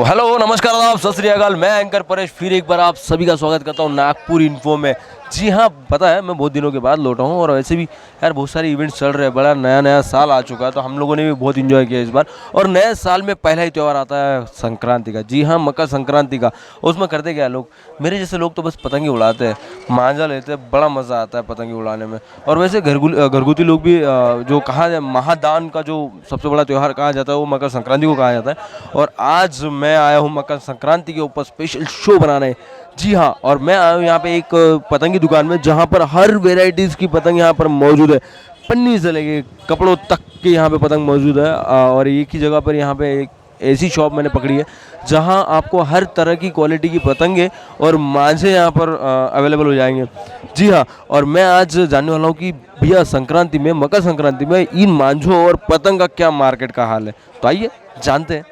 Hello नमस्कार आदाब सत श्री अकाल। मैं एंकर परेश फिर एक बार आप सभी का स्वागत करता हूँ नागपुर इन्फो में। जी हाँ, पता है मैं बहुत दिनों के बाद लौटा हूँ और वैसे भी यार बहुत सारे इवेंट्स चल रहे हैं। बड़ा नया नया साल आ चुका है तो हम लोगों ने भी बहुत इन्जॉय किया इस बार। और नए साल में पहला ही त्यौहार आता है संक्रांति का। जी हाँ, मकर संक्रांति का। उसमें करते क्या लोग, मेरे जैसे लोग तो बस पतंगे उड़ाते हैं, मांझा लेते हैं, बड़ा मज़ा आता है पतंगे उड़ाने में। और वैसे घरगुती लोग भी जो कहा जाए महादान का जो सबसे बड़ा त्यौहार कहा जाता है वो मकर संक्रांति को कहा जाता है। और आज मैं आया हूँ मकर संक्रांति के ऊपर स्पेशल शो बनाने। जी हाँ, और मैं आया हूँ यहाँ पे एक पतंग की दुकान में जहाँ पर हर वेराइटीज़ की पतंग यहाँ पर मौजूद है। पन्नी से लेके कपड़ों तक के यहाँ पे पतंग मौजूद है। और एक ही जगह पर यहाँ पे एक ऐसी शॉप मैंने पकड़ी है जहाँ आपको हर तरह की क्वालिटी की पतंगे और मांझे यहाँ पर अवेलेबल हो जाएंगे। जी हाँ, और मैं आज जानने वाला हूँ कि भैया संक्रांति में, मकर संक्रांति में इन मांझों और पतंग का क्या मार्केट का हाल है। तो आइए जानते हैं।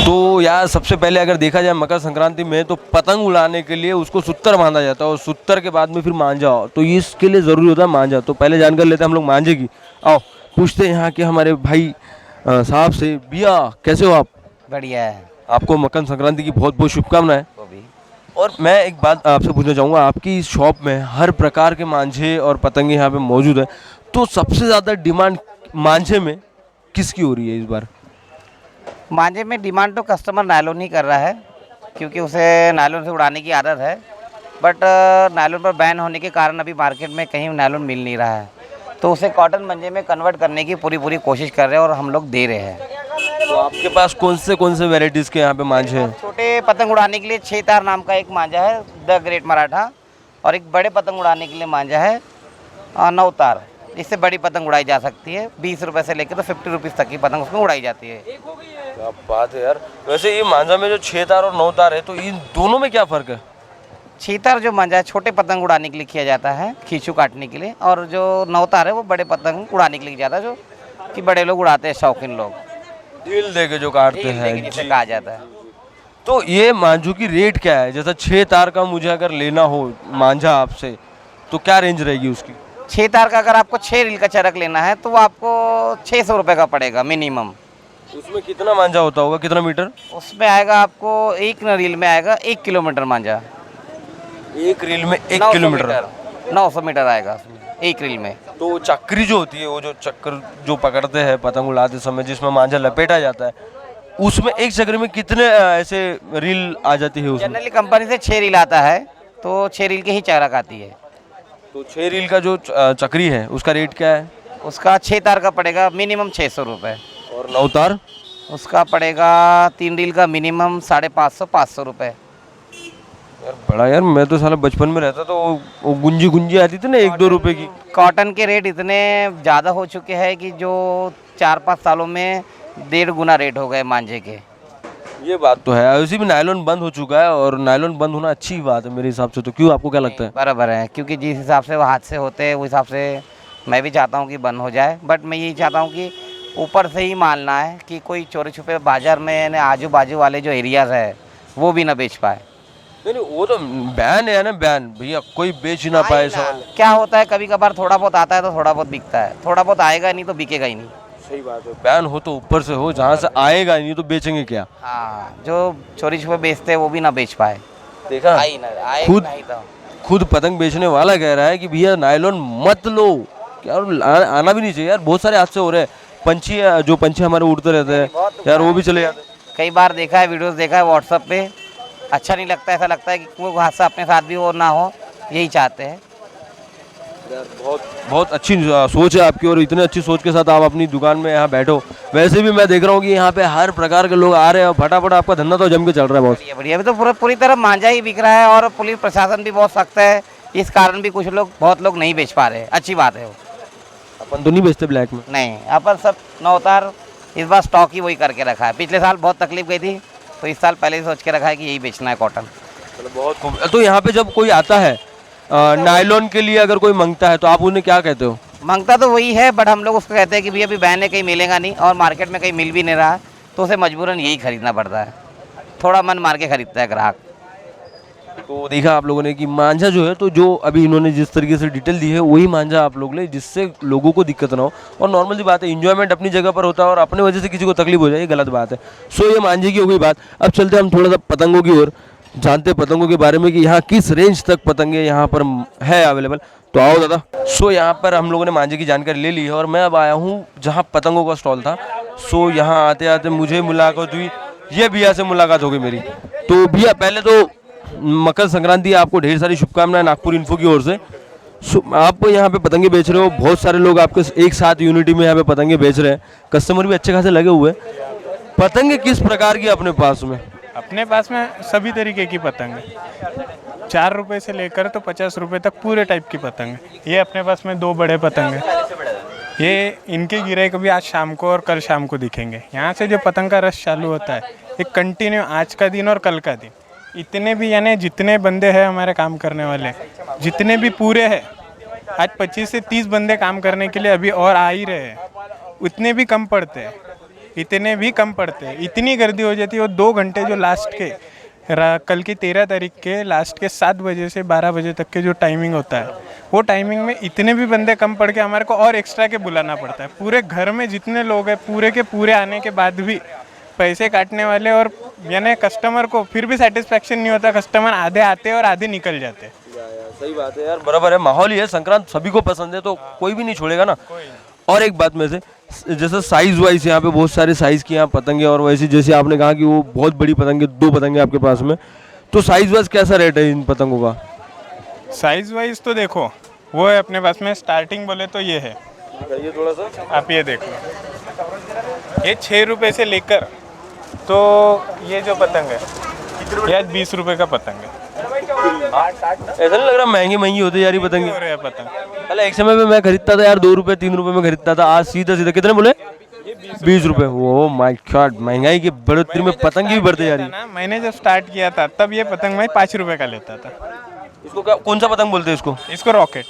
तो यार सबसे पहले अगर देखा जाए मकर संक्रांति में तो पतंग उड़ाने के लिए उसको सूत्र बांधा जाता है और सूत्र के बाद में फिर मांझा हो, तो इसके लिए ज़रूरी होता है मांझा। तो पहले जान कर लेते हैं हम लोग मांझे की। आओ पूछते हैं यहाँ के हमारे भाई साहब से। भैया कैसे हो आप? बढ़िया है। आपको मकर संक्रांति की बहुत बहुत शुभकामनाएं। वो भी और मैं एक बात आपसे पूछना चाहूँगा, आपकी इस शॉप में हर प्रकार के मांझे और पतंगे यहाँ पे मौजूद है, तो सबसे ज़्यादा डिमांड मांझे में किसकी हो रही है इस बार? मांझे में डिमांड तो कस्टमर नायलॉन ही कर रहा है, क्योंकि उसे नायलॉन से उड़ाने की आदत है। बट नायलॉन पर बैन होने के कारण अभी मार्केट में कहीं नायलॉन मिल नहीं रहा है, तो उसे कॉटन मंजे में कन्वर्ट करने की पूरी कोशिश कर रहे हैं और हम लोग दे रहे हैं। तो आपके पास कौन से वेराइटीज़ के यहाँ पे मांझे हैं? छोटे पतंग उड़ाने के लिए 6 तार नाम का एक मांझा है, द ग्रेट मराठा। और एक बड़े पतंग उड़ाने के लिए मांझा है 9 तार। इससे बड़ी पतंग उड़ाई जा सकती है। 20 रुपये से लेकर तो 50 रुपीज़ तक की पतंग उसमें उड़ाई जाती है। क्या बात है यार। वैसे ये मांझा में जो 6 तार और 9 तार है, तो इन दोनों में क्या फ़र्क है? 6 तार जो मांझा है छोटे पतंग उड़ाने के लिए किया जाता है, खींचू काटने के लिए। और जो 9 तार है वो बड़े पतंग उड़ाने के लिए किया जाता है, जो कि बड़े लोग उड़ाते हैं, शौकीन लोग ढील दे के जो काटते हैं जिसे कहा जाता है। तो ये मांझों की रेट क्या है? जैसा 6 तार का मुझे अगर लेना हो मांझा आपसे, तो क्या रेंज रहेगी उसकी? 6 तार का अगर आपको 6 रील का चरक लेना है तो वो आपको 600 रुपये का पड़ेगा मिनिमम। उसमें कितना मांझा होता होगा, कितना मीटर? उसमें आएगा आपको एक रील में आएगा 1 किलोमीटर मांझा। एक रील में 1 किलोमीटर? 900 मीटर आएगा उसमें एक रील में। तो चक्री जो होती है, वो जो चक्कर जो पकड़ते हैं पतंग उड़ाते समय, जिसमें मांझा लपेटा जाता है, उसमें एक चक्कर में कितने ऐसे रील आ जाती है उसमें? जनरली कंपनी से 6 रील आता है, तो 6 रील की ही चरक आती है। तो 6 रील का जो चक्री है उसका रेट क्या है? उसका 6 तार का पड़ेगा मिनिमम 600 रुपये। और 9 तार? उसका पड़ेगा 3 रील का मिनिमम 550 रुपये। यार बड़ा यार, मैं तो साला बचपन में रहता तो वो गुंजी आती थी ना 1-2 रुपए की। कॉटन के रेट इतने ज़्यादा हो चुके हैं कि जो 4-5 सालों में 1.5 गुना रेट हो गए मांझे के। ये बात तो है। उसी में नायलॉन बंद हो चुका है और नायलॉन बंद होना अच्छी बात है मेरे हिसाब से। तो क्यों, आपको क्या लगता है? बराबर है, क्योंकि जिस हिसाब से वो हाथ से होते हैं उस हिसाब से मैं भी चाहता हूँ कि बंद हो जाए। बट मैं यही चाहता हूँ कि ऊपर से ही मानना है कि कोई चोरी छुपे बाजार में आजू बाजू वाले जो एरियाज़ है वो भी ना बेच पाए। नहीं, वो तो बैन है ना, बैन भैया, कोई बेच ही ना पाए। सवाल क्या होता है, कभी कभार थोड़ा बहुत आता है तो थोड़ा बहुत बिकता है, थोड़ा बहुत आएगा नहीं तो बिकेगा ही नहीं। सही बात है। बैन हो तो ऊपर से हो, जहाँ से आएगा नहीं तो बेचेंगे क्या? हाँ, जो चोरी छुपे बेचते हैं वो भी ना बेच पाए। देखा, खुद पतंग बेचने वाला कह रहा है कि भैया नायलॉन मत लो। क्या आना भी नहीं चाहिए यार। बहुत सारे हादसे हो रहे हैं। पंछी हमारे उड़ते रहते हैं यार, वो भी चले जाते हैं। कई बार देखा है, वीडियोस देखा है व्हाट्सएप पे, अच्छा नहीं लगता। ऐसा लगता है कि कोई हादसा अपने साथ भी हो ना हो, यही चाहते हैं। यार बहुत अच्छी सोच है आपकी, और इतने अच्छी सोच के साथ आप अपनी दुकान में यहाँ बैठो। वैसे भी मैं देख रहा हूँ कि यहाँ पे हर प्रकार के लोग आ रहे हैं और फटाफट आपका धंधा तो जम के चल रहा है बहुत। बढ़िया बढ़िया। अभी तो पूरी तरह मांझा ही बिक रहा है और पुलिस प्रशासन भी बहुत सख्त है, इस कारण भी बहुत लोग नहीं बेच पा रहे। अच्छी बात है वो। अपन तो नहीं बेचते ब्लैक में? नहीं, अपन सब 9 तार इस बार स्टॉक ही वही करके रखा है। पिछले साल बहुत तकलीफ गई थी, तो इस साल पहले ही सोच के रखा है कि यही बेचना है कॉटन। बहुत खूब। तो यहाँ पे जब कोई आता है नायलॉन के लिए, अगर कोई मांगता है तो आप उन्हें क्या कहते हो? मांगता तो वही है, बट हम लोग उसको कहते हैं कि भैया अभी बैन है, कहीं मिलेगा नहीं और मार्केट में कहीं मिल भी नहीं रहा, तो उसे मजबूरन यही खरीदना पड़ता है। थोड़ा मन मार के खरीदता है ग्राहक। तो देखा आप लोगों ने कि मांझा जो है, तो जो अभी इन्होंने जिस तरीके से डिटेल दी है वही मांझा आप लोग ले, जिससे लोगों को दिक्कत ना हो। और नॉर्मल सी बात है, इंजॉयमेंट अपनी जगह पर होता है और अपने वजह से किसी को तकलीफ हो जाए ये गलत बात है। सो ये मांझे की हो गई बात। अब चलते हैं हम थोड़ा सा पतंगों की ओर, जानते हैं पतंगों के बारे में कि यहाँ किस रेंज तक पतंगे यहाँ पर है अवेलेबल। तो आओ दादा। सो यहाँ पर हम लोगों ने मांझे की जानकारी ले ली है और मैं अब आया हूँ जहाँ पतंगों का स्टॉल था। सो यहाँ आते आते मुझे मुलाकात हुई, ये भैया से मुलाकात हो गई मेरी। तो भैया पहले तो मकर संक्रांति, आपको ढेर सारी शुभकामनाएं नागपुर इन्फो की ओर से। आप यहाँ पे पतंगे बेच रहे हो, बहुत सारे लोग आपके एक साथ यूनिटी में यहाँ पे पतंगे बेच रहे हैं, कस्टमर भी अच्छे खासे लगे हुए हैं। पतंगे किस प्रकार की अपने पास में? अपने पास में सभी तरीके की पतंग है, 4 रुपए से लेकर तो 50 रुपए तक पूरे टाइप की पतंग है। ये अपने पास में 2 बड़े पतंग है, ये इनके गिरे कभी आज शाम को और कल शाम को दिखेंगे। यहाँ से जो पतंग का रश चालू होता है ये कंटिन्यू आज का दिन और कल का दिन, इतने भी यानी जितने बंदे हैं हमारे काम करने वाले, जितने भी पूरे हैं, आज 25 से 30 बंदे काम करने के लिए अभी और आ ही रहे हैं, उतने भी कम पड़ते हैं, इतने भी कम पड़ते हैं। इतनी गर्दी हो जाती है। वो 2 घंटे जो लास्ट के कल की 13 तारीख के लास्ट के 7 बजे से 12 बजे तक के जो टाइमिंग होता है, वो टाइमिंग में इतने भी बंदे कम पड़ के हमारे को और एक्स्ट्रा के बुलाना पड़ता है। पूरे घर में जितने लोग हैं पूरे के पूरे आने के बाद भी पैसे काटने वाले, और यानी कस्टमर को फिर भी सेटिस्फेक्शन नहीं होता। कस्टमर आधे आते हैं और आधे निकल जाते हैं। सही बात है यार, बराबर है, माहौल ही है, संक्रांत सभी को पसंद है तो कोई भी नहीं छोड़ेगा ना। और एक बात में से, जैसे साइज वाइज यहाँ पे बहुत सारे साइज की यहाँ पतंगे, और वैसे जैसे आपने कहा कि वो बहुत बड़ी पतंगे, 2 पतंगे आपके पास में, तो साइज वाइज कैसा रेट है इन पतंगों का? साइज वाइज तो देखो, वो है अपने पास में स्टार्टिंग बोले तो ये है, ये थोड़ा सा आप ये देखो, ये 6 रुपए से लेकर, तो ये जो पतंग है ये आज 20 रुपए का पतंग है। ऐसा नहीं लग रहा महंगी महंगी होती जा रही पतंगे? हो रहा है पतंग। अरे एक समय पे मैं खरीदता था यार 2 रुपए 3 रुपए में खरीदता था, आज सीधा सीधा कितने बोले? 20 रुपए। वो माय गॉड, महंगाई की बढ़ोतरी में पतंग भी बढ़ते जा रही है। ना, मैंने जब स्टार्ट किया था तब ये पतंग मैं 5 रुपए का लेता था। इसको क्या, कौन सा पतंग बोलते हैं इसको? इसको रॉकेट।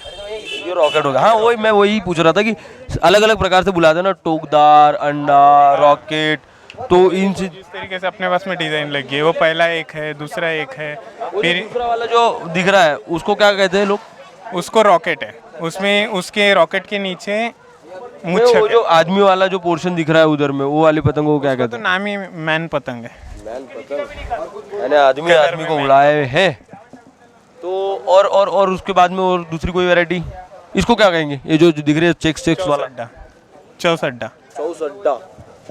ये रॉकेट होगा। हाँ वही मैं वही पूछ रहा था कि अलग अलग प्रकार से बुलाते हैं ना, टोकदार, अंडा, रॉकेट, तो इन से जिस तरीके से अपने पास में डिजाइन लगी है, वो पहला एक है, दूसरा एक है, फिर दूसरा वाला जो दिख रहा है उसको क्या कहते हैं लोग? उसको रॉकेट है। उसमें उसके रॉकेट के नीचे मुझ वो जो आदमी वाला जो पोर्शन दिख रहा है उधर में, वो वाली पतंग को क्या कहते तो नाम ही मैन पतंग है। हैं? यानी आदमी आदमी को उड़ाए हैं। तो और उसके बाद में और दूसरी कोई वैरायटी, इसको क्या कहेंगे? ये जो दिख रही है चेक्स चेक्स वाला? चौसड्डा। चौसड्डा।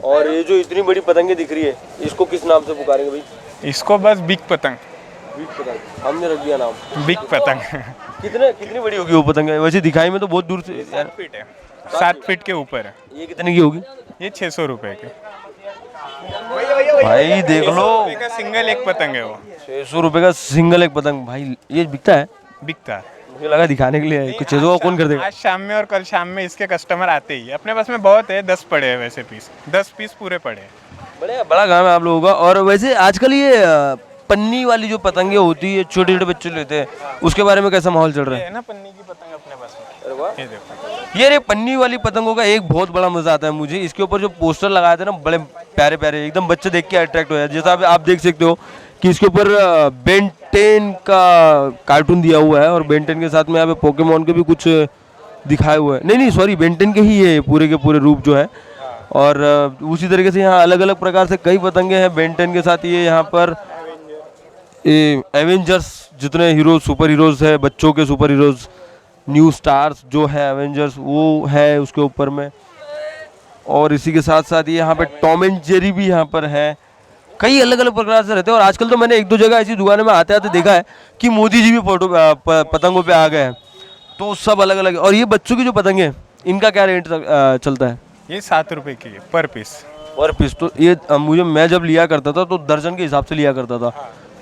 और ये जो इतनी बड़ी पतंगे दिख रही है, इसको किस नाम से पुकारेंगे भाई? इसको बस बिग पतंग। बिग पतंग, हमने रख दिया नाम बिग पतंग। कितनी बड़ी होगी वो पतंग? वैसे दिखाई में तो बहुत दूर से यार। 7 फीट है, 7 फीट के ऊपर है। ये कितने की होगी? ये 600 रुपए के भाई देख लो, का सिंगल एक पतंग है वो। 600 रुपए का सिंगल एक पतंग। भाई ये बिकता है? बिकता है। मुझे लगा दिखाने के लिए है। कुछ 600 कौन कर देगा? आज शाम में और कल शाम में इसके कस्टमर आते ही। अपने पास में बहुत है, 10 पड़े हैं वैसे पीस, 10 पीस पूरे पड़े हैं। बड़ा काम है आप लोगों का। और वैसे आजकल ये पन्नी वाली जो पतंगे होती है, छोटे छोटे बच्चे लेते हैं, उसके बारे में कैसा माहौल चल रहा ये है? है ना पन्नी की पतंग अपने पास में। ये देखो, ये रे पन्नी वाली पतंगों का एक बहुत बड़ा मजा आता है मुझे। इसके ऊपर जो पोस्टर लगाए थे ना, बड़े प्यारे प्यारे, एकदम बच्चे देख के अट्रैक्ट हो जाते हैं। जैसा आप देख सकते हो कि इसके ऊपर बेन 10 का कार्टून दिया हुआ है, और बेन 10 के साथ में यहाँ पे पोकेमॉन के भी कुछ दिखाए हुए हैं। नहीं सॉरी, बेन 10 के ही ये पूरे के पूरे रूप जो है। और उसी तरीके से यहाँ अलग अलग प्रकार से कई पतंगे हैं बेन 10 के साथ। ये यहाँ पर एवेंजर्स, जितने हीरोज, सुपर हीरोज है, बच्चों के सुपर हीरोज, न्यू स्टार्स जो है एवेंजर्स, वो है उसके ऊपर में। और इसी के साथ साथ ये यहाँ पे टॉम एंड जेरी भी यहाँ पर है। कई अलग अलग प्रकार से रहते हैं। और आजकल तो मैंने 1-2 जगह ऐसी दुकानों में आते आते देखा है कि मोदी जी भी फोटो पतंगों पे आ गए हैं। तो सब अलग अलग। और ये बच्चों की जो पतंगे हैं, इनका क्या रेट चलता है? ये 7 रुपए की है पर पीस। पर पीस? तो ये मैं जब लिया करता था तो दर्जन के हिसाब से लिया करता था।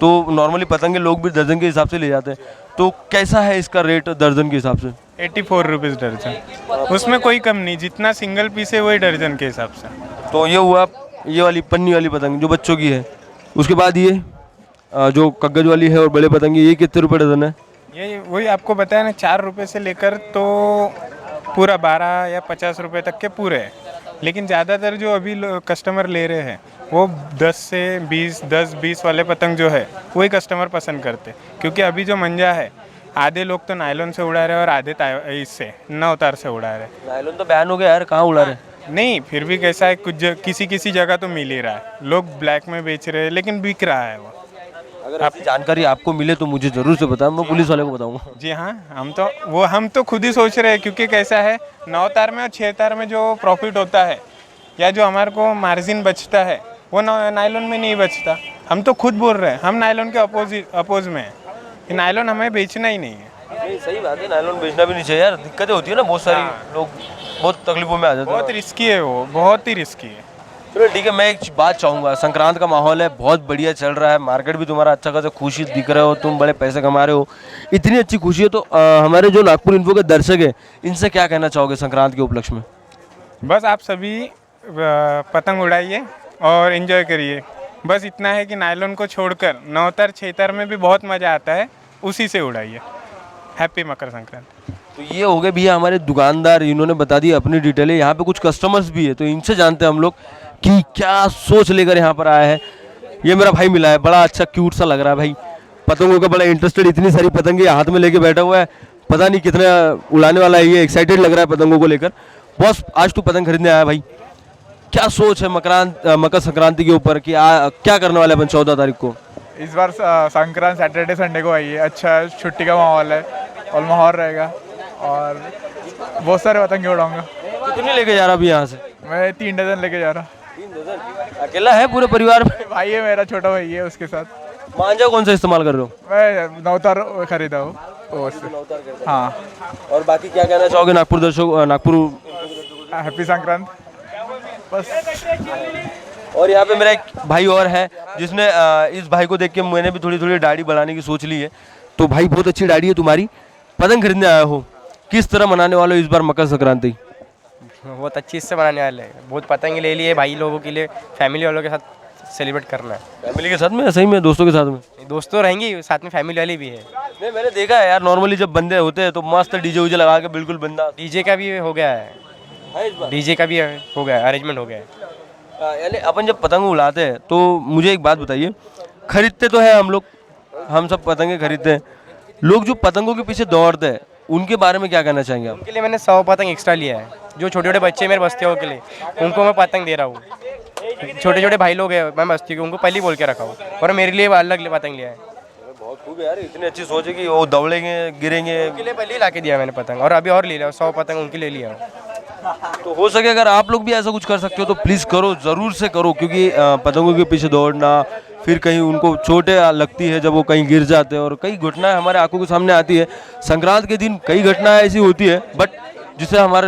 तो नॉर्मली पतंगे लोग भी दर्जन के हिसाब से ले जाते हैं। तो कैसा है इसका रेट दर्जन के हिसाब से? 84 रुपीज़ दर्जन। उसमें कोई कम नहीं, जितना सिंगल पीस है वही दर्जन के हिसाब से। तो ये हुआ ये वाली पन्नी वाली पतंग जो बच्चों की है। उसके बाद ये जो कागज वाली है और बड़े पतंगे, ये कितने रुपए डजन है? ये वही आपको बताया ना, 4 रुपए से लेकर तो पूरा 12 या 50 रुपए तक के पूरे हैं। लेकिन ज़्यादातर जो अभी कस्टमर ले रहे हैं वो 10 से 20 वाले पतंग जो है वही कस्टमर पसंद करते, क्योंकि अभी जो मंजा है आधे लोग तो नायलॉन से उड़ा रहे हैं और आधे इससे नवतार से उड़ा रहे हैं। नायलॉन तो बैन हो गया यार, कहाँ उड़ा रहे हैं? नहीं, फिर भी कैसा है, कुछ किसी जगह तो मिल ही रहा है, लोग ब्लैक में बेच रहे हैं लेकिन बिक रहा है वो। अगर आपकी जानकारी आपको मिले तो मुझे ज़रूर से बताएं, मैं पुलिस वाले को बताऊंगा। जी हाँ, हम तो खुद ही सोच रहे हैं, क्योंकि कैसा है 9 तार में और 6 तार में जो प्रॉफिट होता है या जो हमारे को मार्जिन बचता है वो नायलॉन में नहीं बचता। हम तो खुद बोल रहे हैं, हम नायलॉन के अपोज में हैं कि नायलॉन हमें बेचना ही नहीं है। नहीं सही बात है, नायलॉन बेचना भी नहीं चाहिए यार, दिक्कतें होती है ना, बहुत सारी लोग बहुत तकलीफों में आ जाते हैं। बहुत रिस्की है वो, बहुत ही रिस्की है। चलो ठीक है, मैं एक बात चाहूँगा, संक्रांत का माहौल है, बहुत बढ़िया चल रहा है, मार्केट भी तुम्हारा अच्छा खासा खुशी दिख रहे हो, तुम बड़े पैसे कमा रहे हो, इतनी अच्छी खुशी है, तो हमारे जो नागपुर इन्फो के दर्शक है इनसे क्या कहना चाहोगे संक्रांत के उपलक्ष्य में? बस आप सभी पतंग उड़ाइए और एंजॉय करिए। बस इतना है कि नायलॉन को छोड़कर 9 तार 6 तार में भी बहुत मज़ा आता है, उसी से उड़ाइए। हैप्पी मकर संक्रांति। तो ये हो गए भैया हमारे दुकानदार, इन्होंने बता दी अपनी डिटेल है। यहाँ पे कुछ कस्टमर्स भी है, तो इनसे जानते हैं हम लोग कि क्या सोच लेकर यहाँ पर आया है। ये मेरा भाई मिला है, बड़ा अच्छा क्यूट सा लग रहा है भाई, पतंगों का बड़ा इंटरेस्टेड, इतनी सारी पतंगे हाथ में लेके बैठा हुआ है, पता नहीं कितना उड़ाने वाला है, ये एक्साइटेड लग रहा है पतंगों को लेकर। बॉस आज तू पतंग खरीदने आया भाई, क्या सोच है मकर संक्रांति के ऊपर कि क्या करने वाले अपन 14 तारीख को? इस बार संक्रांत सैटरडे संडे को आई है, अच्छा छुट्टी का माहौल है और माहौल रहेगा और बहुत सारे पतंगे उड़ाऊंगा। कितनी लेके जा रहा अभी यहाँ से? मैं 3 डजन लेके जा रहा। 3 डजन? अकेला है पूरे परिवार में? भाई है मेरा, छोटा भाई है, उसके साथ। मांझा कौन सा इस्तेमाल कर रहे हो? मैं नवतार खरीदा हूँ उससे। हाँ। और बाकी क्या कहना चाहोगे नागपुर दर्शक, नागपुर? हैप्पी संक्रांत बस। और यहाँ पे मेरा एक भाई और है जिसने इस भाई को देख के मैंने भी थोड़ी थोड़ी दाढ़ी बढ़ाने की सोच ली है। तो भाई बहुत अच्छी दाढ़ी है तुम्हारी, पतंग खरीदने आया हो, किस तरह मनाने वाले हो इस बार मकर संक्रांति? बहुत अच्छी से मनाने वाले हैं, बहुत पतंग ले लिए भाई लोगों के लिए, फैमिली वालों के साथ सेलिब्रेट करना है। फैमिली के साथ में, सही में दोस्तों के साथ में? दोस्त तो रहेंगे, साथ में फैमिली वाले भी है। नहीं मैंने देखा है यार, नॉर्मली जब बंदे होते हैं तो मस्त डीजे उजे लगा के बिल्कुल बंदा। डीजे का भी हो गया है, डीजे का भी हो गया, अरेंजमेंट हो गया है। यानी अपन जब पतंग उड़ाते हैं तो मुझे एक बात बताइए, खरीदते तो है हम लोग, हम सब पतंगे खरीदते हैं, लोग जो पतंगों के पीछे दौड़ते हैं उनके बारे में क्या कहना चाहेंगे आप? उनके लिए मैंने 100 पतंग एक्स्ट्रा लिया है, जो छोटे छोटे बच्चे मेरे बस्तियों के लिए, उनको मैं पतंग दे रहा हूँ। छोटे छोटे भाई लोग हैं मैं बस्ती के, उनको पहले ही बोल के रखा हूँ, और मेरे लिए अलग पतंग लिया है। बहुत खूब यार, इतनी अच्छी सोच है कि वो दौड़ेंगे गिरेंगे। उनके लिए पहले ही ला के दिया मैंने पतंग, और अभी और ले लिया 100 पतंग उनके लिए लिया। तो हो सके अगर आप लोग भी ऐसा कुछ कर सकते हो तो प्लीज़ करो, ज़रूर से करो, क्योंकि पतंगों के पीछे दौड़ना, फिर कहीं उनको चोटें लगती है जब वो कहीं गिर जाते हैं, और कई घटनाएं हमारे आंखों के सामने आती है। संक्रांत के दिन कई घटनाएं ऐसी होती है, बट जिससे हमारे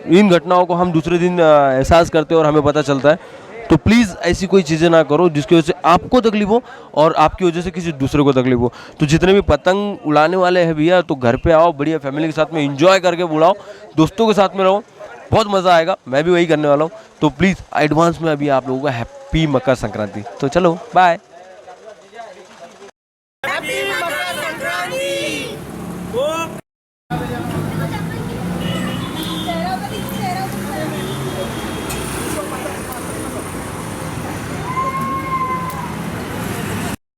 इन घटनाओं को हम दूसरे दिन एहसास करते हैं और हमें पता चलता है। तो प्लीज़ ऐसी कोई चीज़ें ना करो जिसकी वजह से आपको तकलीफ हो और आपकी वजह से किसी दूसरे को तकलीफ हो। तो जितने भी पतंग उड़ाने वाले हैं भैया, तो घर पे आओ, बढ़िया फैमिली के साथ में एंजॉय करके उड़ाओ, दोस्तों के साथ में रहो, बहुत मज़ा आएगा। मैं भी वही करने वाला हूँ। तो प्लीज़ एडवांस में अभी आप लोगों को हैप्पी मकर संक्रांति। तो चलो बाय।